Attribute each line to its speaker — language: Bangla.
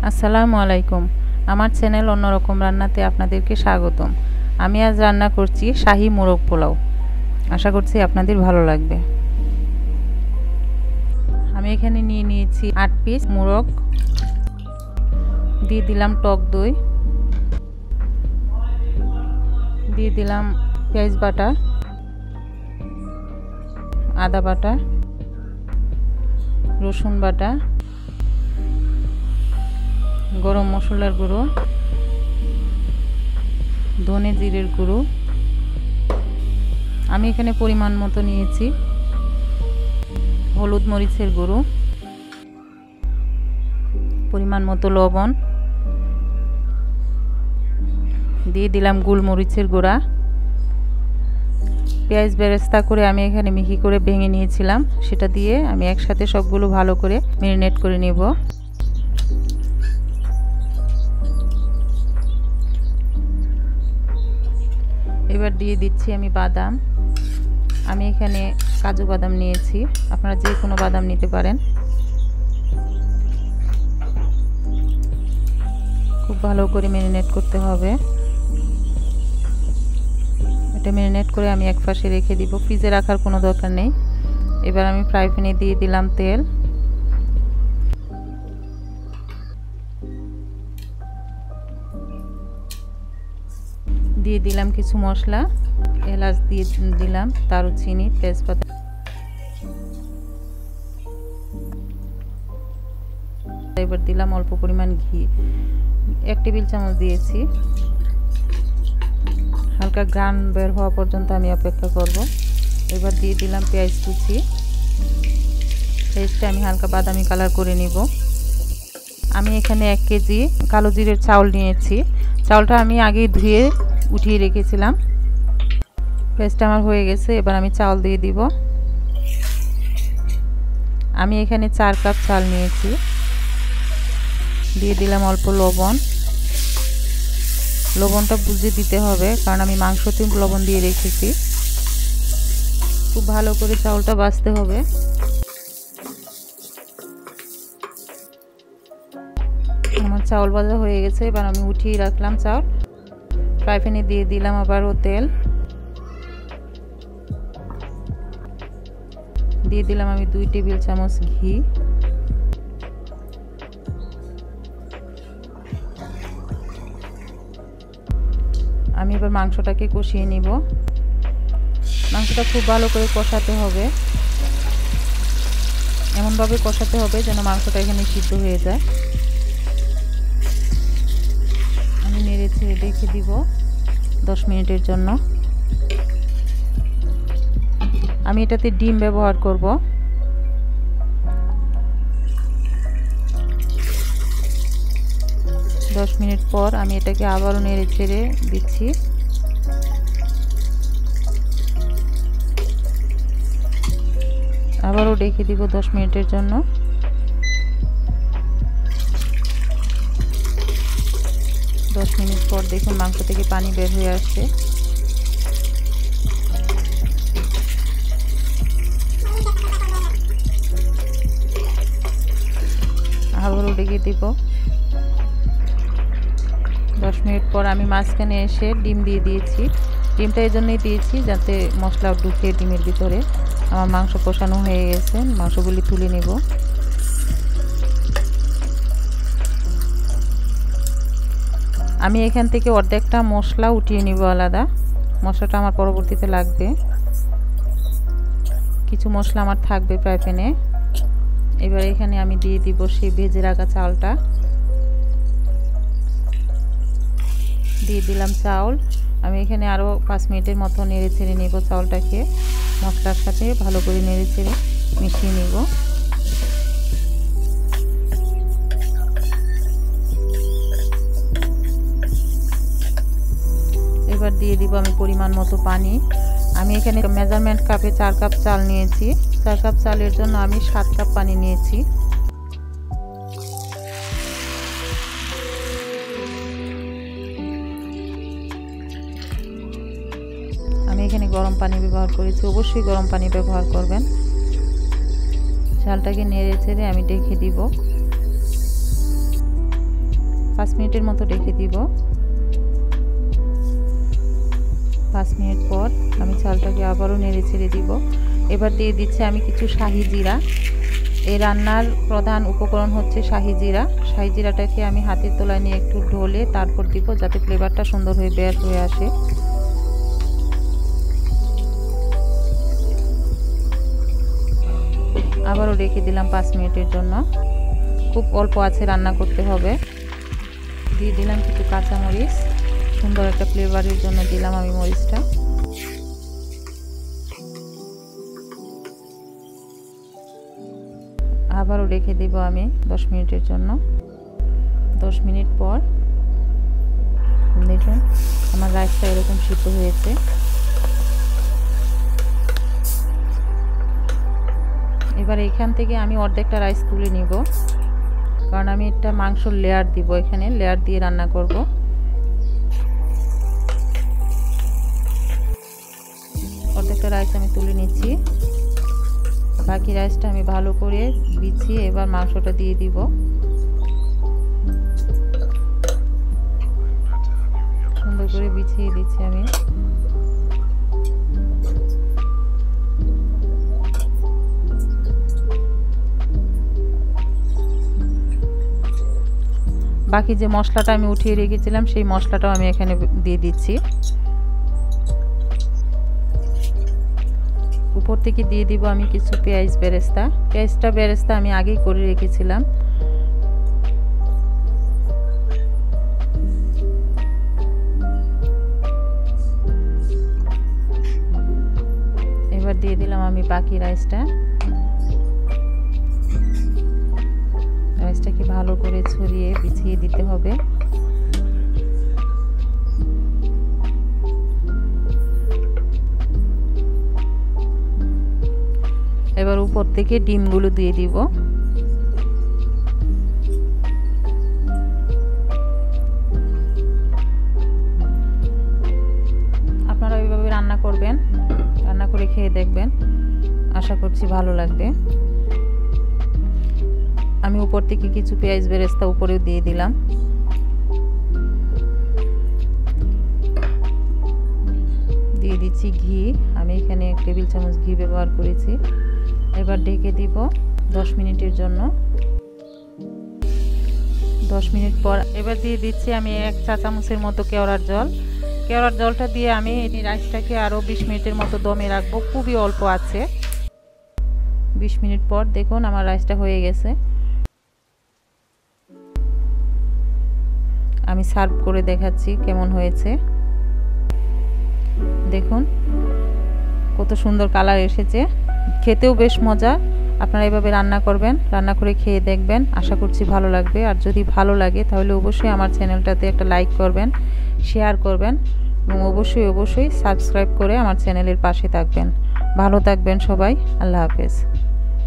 Speaker 1: আসসালামু আলাইকুম। আমার চ্যানেল অন্যরকম রান্নাতে আপনাদেরকে স্বাগতম। আমি আজ রান্না করছি শাহী মোরগ পোলাও। আশা করছি আপনাদের ভালো লাগবে। আমি এখানে নিয়ে নিয়েছি 8 পিস মোরগ, দিয়ে দিলাম টক দই, দিয়ে দিলাম পেঁয়াজ বাটা, আদা বাটা, রসুন বাটা, গরম মশলার গুঁড়ো, ধনে জিরের গুঁড়ো। আমি এখানে পরিমাণ মতো নিয়েছি হলুদ মরিচের গুঁড়ো, পরিমাণ মতো লবণ, দিয়ে দিলাম গোলমরিচের গুঁড়া। পেঁয়াজ বেরেস্তা করে আমি এখানে মিহি করে ভেঙে নিয়েছিলাম, সেটা দিয়ে আমি একসাথে সবগুলো ভালো করে ম্যারিনেট করে নেব। এবার দিয়ে দিচ্ছি আমি বাদাম। আমি এখানে কাজু বাদাম নিয়েছি, আপনারা যে কোনো বাদাম নিতে পারেন। খুব ভালো করে ম্যারিনেট করতে হবে। এটা ম্যারিনেট করে আমি এক পাশে রেখে দিব, ফ্রিজে রাখার কোনো দরকার নেই। এবার আমি ফ্রাই প্যানে দিয়ে দিলাম তেল, দিয়ে দিলাম কিছু মশলা, এলাচ দিয়ে দিলাম, দারুচিনি, তেজপাতা। এবার দিলাম অল্প পরিমাণ ঘি, 1 টেবিল চামচ দিয়েছি। হালকা ঘ্রাণ বের হওয়া পর্যন্ত আমি অপেক্ষা করব। এবার দিয়ে দিলাম পেঁয়াজ কুচি। পেঁয়াজটা আমি হালকা বাদামি কালার করে নিব। আমি এখানে 1 কেজি কালো জিরের চাউল নিয়েছি। চাউলটা আমি আগে ধুয়ে উঠিয়ে রেখেছিলাম। পেঁয়াজটা আমার হয়ে গেছে, এবার আমি চাউল দিয়ে দিব। আমি এখানে 4 কাপ চাল নিয়েছি। দিয়ে দিলাম অল্প লবণ। লবণটা বুঝে দিতে হবে, কারণ আমি মাংসতে লবণ দিয়ে রেখেছি। খুব ভালো করে চাউলটা ভাজতে হবে। আমার চাউল ভাজা হয়ে গেছে, এবার আমি উঠিয়ে রাখলাম চাউল। ফ্রাই প্যানে দিয়ে দিলাম আবারও তেল, দিয়ে দিলাম আমি 2 টেবিল চামচ ঘি। আমি এবার মাংসটাকে কষিয়ে নিব। মাংসটা খুব ভালো করে কষাতে হবে, এমনভাবে কষাতে হবে যেন মাংসটা এখানে সিদ্ধ হয়ে যায়। আমি নেড়ে ছেড়ে রেখে দিব 10 মিনিটের জন্য। আমি এটাতে ডিম ব্যবহার করব। দশ মিনিট পর আমি এটাকে আবারও নেড়ে ছেড়ে দিচ্ছি। আবারও ঢেকে দিব 10 মিনিটের জন্য। দশ মিনিট পর দেখুন মাংস থেকে পানি বের হয়ে আসছে। আবারও ঢেকে দিব। 10 মিনিট পর আমি মাঝখানে এসে ডিম দিয়ে দিয়েছি। ডিমটা এই জন্যই দিয়েছি যাতে মশলা ঢুকে ডিমের ভিতরে। আমার মাংস কষানো হয়ে গেছে, মাংসগুলি তুলে নেব। আমি এখান থেকে অর্ধেকটা মশলা উঠিয়ে নিব আলাদা। মশলাটা আমার পরবর্তীতে লাগবে। কিছু মশলা আমার থাকবে ফ্রাই প্যানে। এবার এখানে আমি দিয়ে দিব সেই ভেজে রাখা চালটা। দিয়ে দিলাম চাউল। আমি এখানে আরও 5 মিনিটের মতো নেড়ে ছেড়ে নেব চাউলটাকে। মশলার সাথে ভালো করে নেড়ে ছেড়ে মিশিয়ে নেব। এবার দিয়ে দিব আমি পরিমাণ মতো পানি। আমি এখানে মেজারমেন্ট কাপে 4 কাপ চাল নিয়েছি। 4 কাপ চালের জন্য আমি 7 কাপ পানি নিয়েছি। আমি এখানে গরম পানি ব্যবহার করেছি, অবশ্যই গরম পানি ব্যবহার করবেন। চালটাকে নেড়ে ছেড়ে আমি ঢেকে দিব। 5 মিনিটের মতো রেখে দিব। 5 মিনিট পর আমি চালটাকে আবারও নেড়ে ছেড়ে দিব। এবার দিয়ে দিচ্ছি আমি কিছু শাহি জিরা। এই রান্নার প্রধান উপকরণ হচ্ছে শাহি জিরা। শাহি জিরাটাকে আমি হাতের তলায় নিয়ে একটু ঢলে তারপর দিব, যাতে ফ্লেভারটা সুন্দর হয়ে বের হয়ে আসে। আবারও রেখে দিলাম 5 মিনিটের জন্য। খুব অল্প আছে রান্না করতে হবে। দিয়ে দিলাম কিছু কাঁচামরিচ, সুন্দর একটা ফ্লেভারের জন্য দিলাম আমি মরিচটা। আবারও রেখে দেব আমি 10 মিনিটের জন্য। 10 মিনিট পর দেখুন আমার রাইসটা এরকম সিদ্ধ হয়েছে। এবার এখান থেকে আমি অর্ধেকটা রাইস তুলে নিব, কারণ আমি একটা মাংসর লেয়ার দিব, এখানে লেয়ার দিয়ে রান্না করব। অর্ধেকটা রাইস আমি তুলে নিচ্ছি। বাকি রাইসটা আমি ভালো করে বিছিয়ে এবার মাংসটা দিয়ে দিব। সুন্দর করে বিছিয়ে দিচ্ছি আমি। বাকি যে মশলাটা আমি উঠিয়ে রেখেছিলাম সেই মশলাটাও আমি এখানে দিয়ে দিচ্ছি। উপর থেকে দিয়ে দিব আমি কিছু পেঁয়াজ বেরেস্তা। পেঁয়াজটা বেরেস্তা আমি আগেই করে রেখেছিলাম। এবার দিয়ে দিলাম আমি বাকি রাইসটা। রাইসটাকে ভালো করে ছড়িয়ে বিছিয়ে দিতে হবে। এবার উপর থেকে ডিমগুলো দিয়ে দিব। আপনারা এইভাবে রান্না করবেন, রান্না করে খেয়ে দেখবেন, আশা করছি ভালো লাগবে। আমি উপর থেকে কিছু পেঁয়াজ বেরেস্তা উপরেও দিয়ে দিলাম। দিয়ে দিচ্ছি ঘি। আমি এখানে 1 টেবিল চামচ ঘি ব্যবহার করেছি। এবার ঢেকে দিব 10 মিনিটের জন্য। 10 মিনিট পর এবার দিয়ে দিচ্ছি আমি 1 চা চামচের মতো কেওড়ার জল। কেওড়ার জলটা দিয়ে আমি এই রাইসটাকে আরও 20 মিনিটের মতো দমে রাখবো, খুবই অল্প আছে। 20 মিনিট পর দেখুন আমার রাইসটা হয়ে গেছে। আমি সার্ভ করে দেখাচ্ছি কেমন হয়েছে। দেখুন কত সুন্দর কালার এসেছে, খেতেও বেশ মজা। আপনারা এভাবে রান্না করবেন, রান্না করে খেয়ে দেখবেন, আশা করছি ভালো লাগবে। আর যদি ভালো লাগে তাহলে অবশ্যই আমার চ্যানেলটাতে একটা লাইক করবেন, শেয়ার করবেন এবং অবশ্যই সাবস্ক্রাইব করে আমার চ্যানেলের পাশে থাকবেন। ভালো থাকবেন সবাই। আল্লাহ হাফেজ।